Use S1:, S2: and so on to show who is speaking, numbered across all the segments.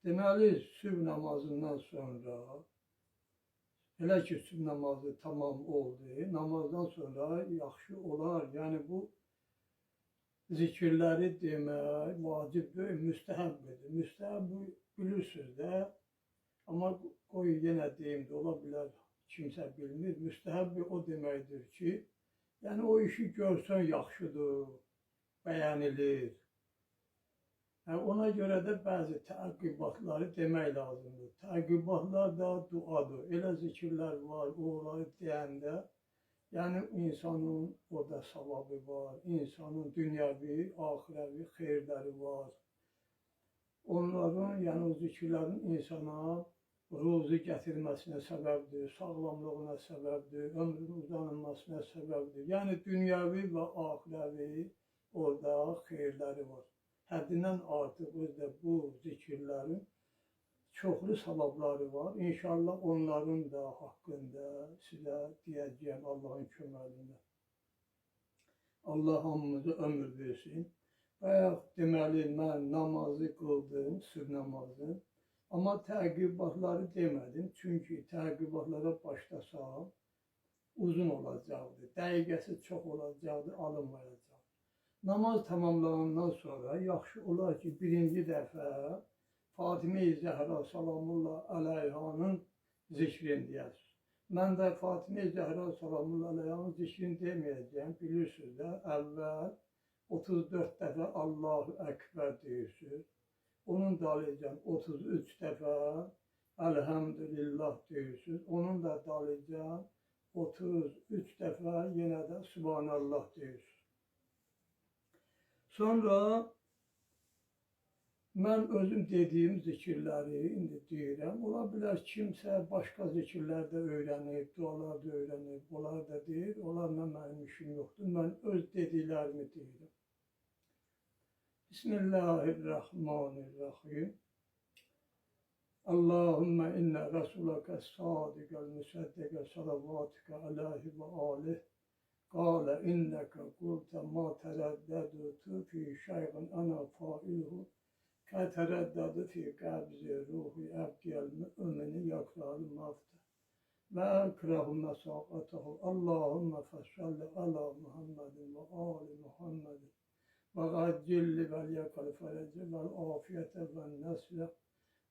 S1: Deməli, sübh namazından sonra, elə ki, sübh namazı tamam oldu, namazdan sonra yaxşı olar. Yəni, bu zikirləri demək vacibdir, müstəhəbdir. Müstəhəb bilirsiniz də, amma qoy yenə deyim də, ola bilər kimsə bilmir. Müstəhəb o deməkdir ki, yəni o işi görsən yaxşıdır, bəyənilir. Ona görə də bəzi təqibatları demək lazımdır. Təqibatlar da duadır. Elə zikirlər var, onları deyəndə, yəni insanın orada savabı var, insanın dünyəvi, axirəvi xeyirləri var. Onların, yəni o zikirlərin insana ruzi gətirməsinə səbəbdir, sağlamlığına səbəbdir, ömrün uzanılmasına səbəbdir. Yəni dünyəvi və axirəvi orada xeyirləri var. Həddindən artıq özdə bu zikirlərin çoxlu savabları var. İnşallah onların da haqqında sizə deyəcəyəm Allahın köməlində. Allah hamımıza ömür versin. Bayaq deməli, mən namazı qıldım, sübh namazı. Amma təqibatları demədim. Çünki təqibatlara başlasam uzun olacaqdı. Dəqiqəsi çox olacaqdı, alınmayacaq. Namaz tamamlanandan sonra yaxşı olar ki, birinci dəfə Fatimə-i Zəhra salamullah əleyhanın zikrini deyəsiniz. Mən də Fatimə-i Zəhra salamullah əleyhanın zikrini deməyəcəm. Bilirsiniz də, əvvəl 34 dəfə Allahu Əkbər deyirsiniz. Onun dalıcan 33 dəfə Elhamdülillah deyirsiniz. Onun da dalıcan 33 dəfə yenə də Subhanallah deyirsiniz. Sonra mən özüm dediyim zikirləri indi deyirəm. Ola bilər kimsə başqa zikirlər də öyrənib, dualar da öyrənib, onlar da deyir. Onlarla mənim işim yoxdur. Mən öz dediklərimi deyirəm. Bismillahirrahmanirrahim. Allahümme inne Resulake sadiqel müseddeke salavatike aleyhi ve aleyh. قال إنك قلت ما ترددت في شيء أنا فاعله كتردد في قبض روح عبد المؤمن يكره الموت وأكره مساقته اللهم فصل على محمد وآل محمد وعجل وليك الفرج والعافية والنصر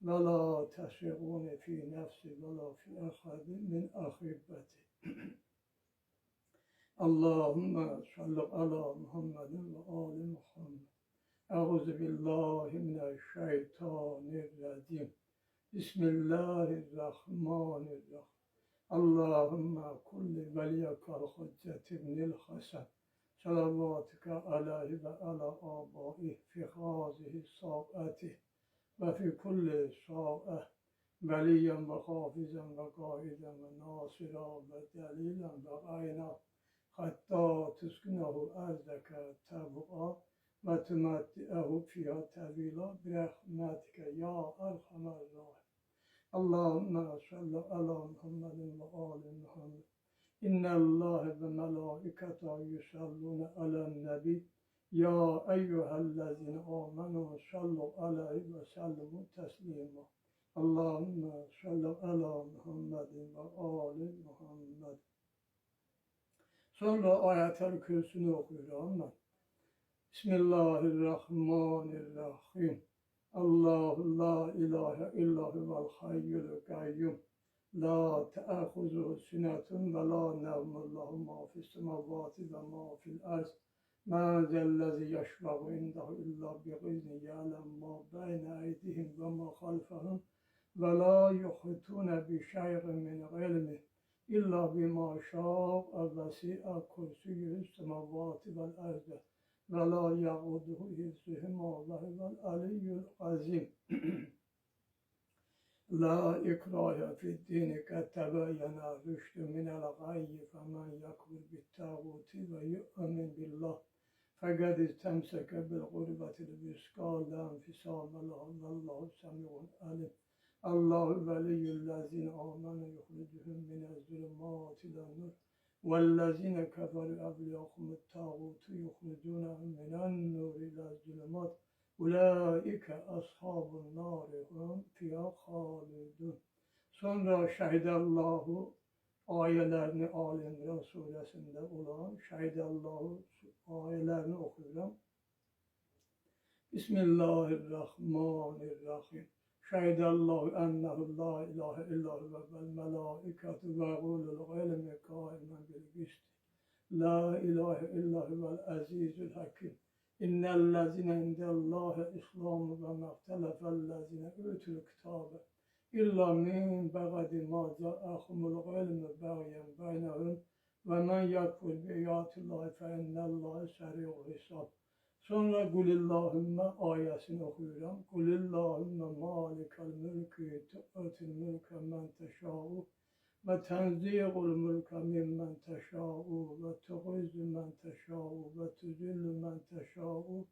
S1: ولا تشغون في نفسي ولا في أحد من أحبتي Allahümme salli ala Muhammedin ve ali Muhammed. Euzu billahi mineşşeytanirracim. Bismillahirrahmanirrahim. Allahümme kulli veliyekal hüccet ibnil Hasan. Salavatike aleyhi ve ala abaih fi hazihi sa'ati ve fi kulli sa'ah. Veliyen ve hafizan ve qaiden ve nasiran ve delilen ve ayna. Hatta tüskünehu erzeke tebu'a ve tümetti'ehu fiyâ tevîlâ birahmetike ya erhamer rahim. Allahümme salli ala Muhammedin ve ali Muhammed. İnnallâhe ve melâiketa yusallûne alen nebi. Ya eyyühellezine âmenû sallu aleyhi ve sellimu teslîmâ. Allahümme salli ala Muhammedin ve ali Muhammed. Sonra ayet-el kürsünü okuyorum ben. Bismillahirrahmanirrahim. Allahu la ilahe illahu vel hayyul kayyum. La te'ahuzuhu sinetun ve la nevmun lahu ma fis semavati ve ma fil arz. Ma zellezi yeşfa'u indahu illa bi'izni ya'lem ma beyne eydihim ve ma halfahum ve la yuhitune bi şey'in min ilmih. İlla bima şâ'a vesi'a kursiyyu semavati vel ardı ve la ya'uduhu hifzuhuma ve huvel aliyyul azim. La ikrahe fid dini kad tebeyyene rüştü minel gayyi femen yakfur bit tağuti ve yu'min billah fekad istemseke bil gurbetil vüskâ la enfisâme lehu vallahu semî'un alim. Allahu veliyyüllezine amenu yuhricuhum minezzulumati ilen-nur vellezine keferu evliyahumut tağutu yuhricuhum minen nur ilezzulumat Ulaike ashabun nâri hum fiyâ hâlidun. Sonra şehidallahu ayelerini Ali İmran suresinde olan şehidallahu ayelerini okuyorum. Bismillahirrahmanirrahim. Şehidallahu ennehu la ilahe illahu vel melâiketu ve ulul ilmi kâimen bil kist. La ilahe illahu vel azizul hakim. İnnellezine indellâhe islamu ve mehtelefellezine ütul kitabe. İlla min ba'di ma ca'ahumul ilmu bagyen beynehum ve men yakfur bi ayatillahi fe innellâhe seri'ul hisab. Sonra Kulillahümme ayesini okuyorum. Kulillahümme malikel mülkü tu'til mülke men teşâ'u ve tenzî'ul mülke mimmen teşâ'u ve tu'izzu men teşâ'u ve tuzillu men teşâ'u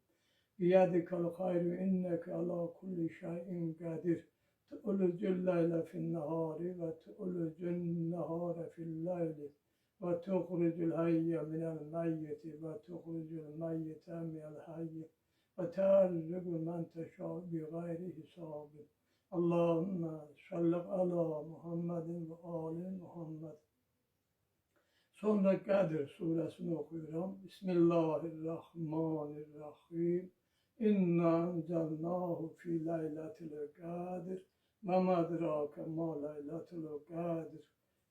S1: biyedikel hayru inneke ala kulli şeyin kadir. Tu'lucul leyle fin nehâri ve tu'lucun nehâre fil leyli. Ve tuhricul hayye minel meyyiti ve tuhricul meyyite minel hayyi ve terzuku men teşâ bi gayri hisâbin. Allahümme salli ala Muhammedin ve ali Muhammed. Sonra Kadir suresini okuyorum. Bismillahirrahmanirrahim. İnna enzelnâhu fî leyletil kadir ve medrake ma leyletil kadir.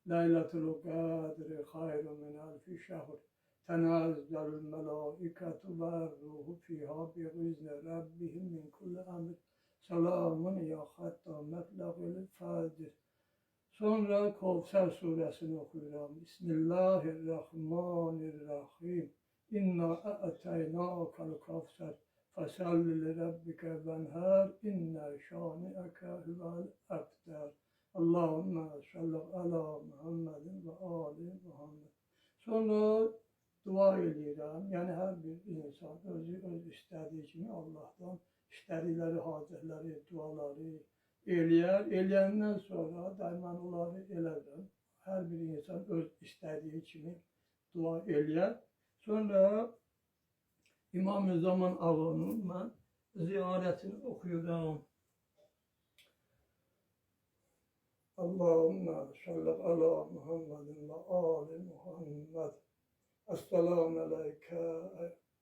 S1: Leyletul kadri hayrun min elfi şehr. Tenazzelul melâiketu ve ruhu fiha bi'izni rabbihim min kulli emr. Selamun ya hatta metla'il fecr. Sonra Kevser suresini okuyorum. Bismillahirrahmanirrahim. İnna a'teynâkel kevser. Fesalli li rabbike venhâr. İnne şâni'eke huvel ebter. Allahümme salli ala Muhammedin ve ali Muhammed. Sonra dua ediyorum. Yani her bir insan öz istediği kimi Allah'tan istedikleri hacetleri, duaları eləyəndən sonra daima onları elədim. Her bir insan öz istediği kimi dua eləyər. Sonra İmam-ı Zaman Ağa'nın ben ziyaretini okuyorum. Allahümme salli ala Muhammedin ve ali Muhammed. Esselamu aleyke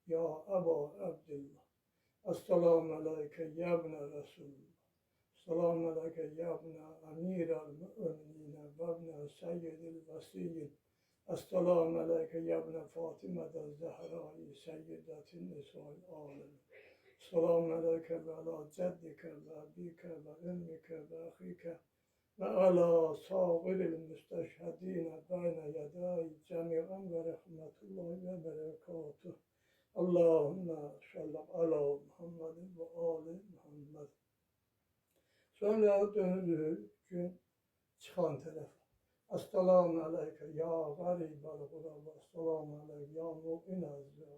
S1: ya Eba Abdillah. Esselamu aleyke ya ibne Resulullah. Esselamu aleyke ya ibne Amirel mü'minine ve ibne Seyyidil Vesiyyin. Esselamu aleyke ya ibne Fatime'de Zehra'yı Seyyidetin Nisa'l alemin. Esselamu aleyke ve ala ceddike ve abike ve ümmike ve ahike. Ve ala sâgiril müsteşhedîne beyne yedâi cemi'an ve rahmetullahi ve berekatuh. Allahümme salli ala Muhammedin ve ali Muhammed. Sonra dönülür gün çıkan tarafa. Esselamu aleyke ya garibel guraba. Esselamu aleyke ya mu'inel zâfa.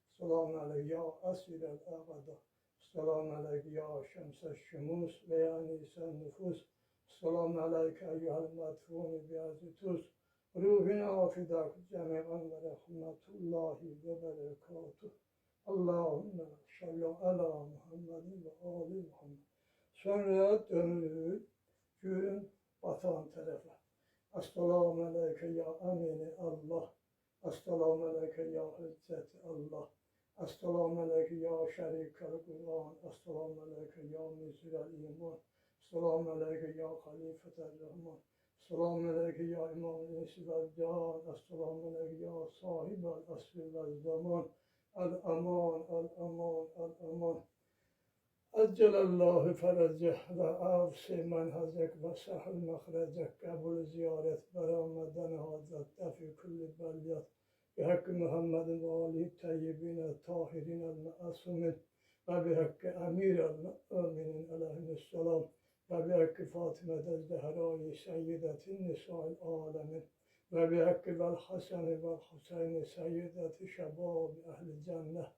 S1: Esselamu aleyke ya esirel ağada. Esselamu aleyke ya şemses şumus ve ya nisen nüfus. Esselamu aleyke eyyuhel medfûni bi'azitus. Ruhina fidak cemi'an ve rahmetullahi ve berekatuh. Allahümme salli ala Muhammedin ve ali Muhammed. Sonra dönülür gün batan tarafa. Esselamu aleyke ya emini Allah. Esselamu aleyke ya hücceti Allah. Esselamu aleyke ya şerikel Kur'an. Esselamu aleyke ya müzirel iman. Esselamu aleyke ya halifetel rahman. Esselamu aleyke ya imam-ı insi vel can. Esselamu aleyke ya sahibel asri vel zaman. El-aman, el-aman, el-aman. Eccelallahu fereceh ve avsi menhazek ve sahil mehrecek. Kabul ziyaret, berameden hacet, defi kulli belyat. Bihakkı Muhammedin ve alihi teyyibine, tahirine, me'asumin. Ve bihakkı emirel mü'minin aleyhisselam. Ve bihakkı Fatime'de Zehra'yı seyyidetin nisa'l alemin. Ve bihakkı vel Hasan'i vel Hüseyin'i seyyideti şebâbi ehli cennet.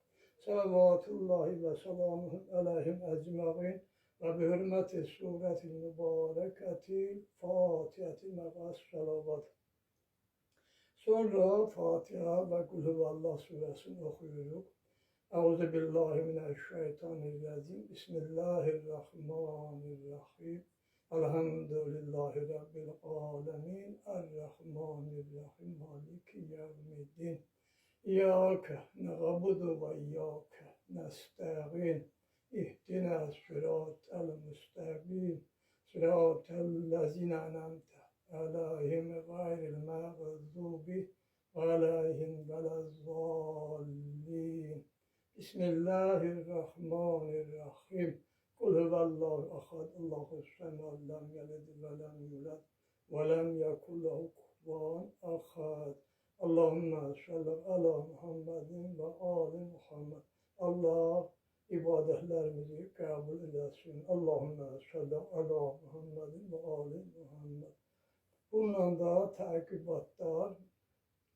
S1: Salavatullahi ve selamuhu aleyhim ecma'in. Ve bi hürmeti suretil mübareketil Fatihati me'as salavat. Sonra Fatiha ve Kulhuvallah suresini okuyoruz. Euzu billahi mineşşeytanirracim. Bismillahirrahmanirrahim. Elhamdülillahi Rabbil alemin. Errahmanirrahim. Maliki yevmiddin. İyyâke na'budu ve iyyâke nesta'in. İhdina sıratal müstakîm. Sıratal lezîne en'amte aleyhim gayril mağdûbi aleyhim velezzâllîn. Bismillahirrahmanirrahim. Kul huvallahu ahad. Allahu samad. Lem yelid ve lem yulad ve lem yekun lehu kufuven ahad. Allahümme salli ala Muhammedin ve ali Muhammed. Allah ibadetlerimizi kabul eylesin. Allahümme salli ala Muhammedin ve ali Muhammed. Bundan da takibatlar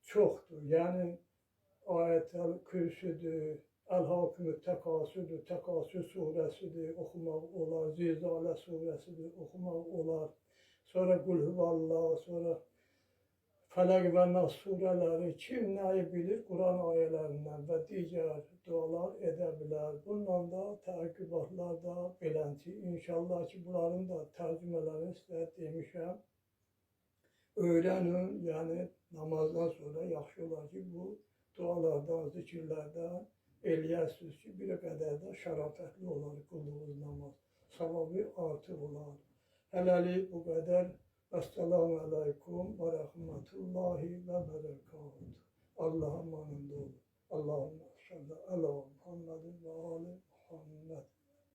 S1: çoktur. Yani Ayet-el Kürsüdür, El-Hakimü Tekasüdür, Tekasü suresidir, okumak olar, Zilzale suresidir, okumak olar. Sonra Kul Huvallah, sonra Felak ve Nas sureleri kim neyi bilir Kur'an ayelerinden ve diğer dualar edebilir. Bundan da takibatlar da beləncə. İnşallah ki bunların da tercümelerini size demişəm. Öğrenin, yani namazdan sonra yaxşı olar ki bu dualardan, zikirlərdən eləyəsiniz ki, bir qədər də şərafətli olar qıldığınız namaz. Savabı artıq olar. Hələlik bu qədər. Esselamu aleykum ve rahmetullahi ve berekatuhu. Allah'a emanet olun. Allahümme salli ala Muhammedin ve ali Muhammed.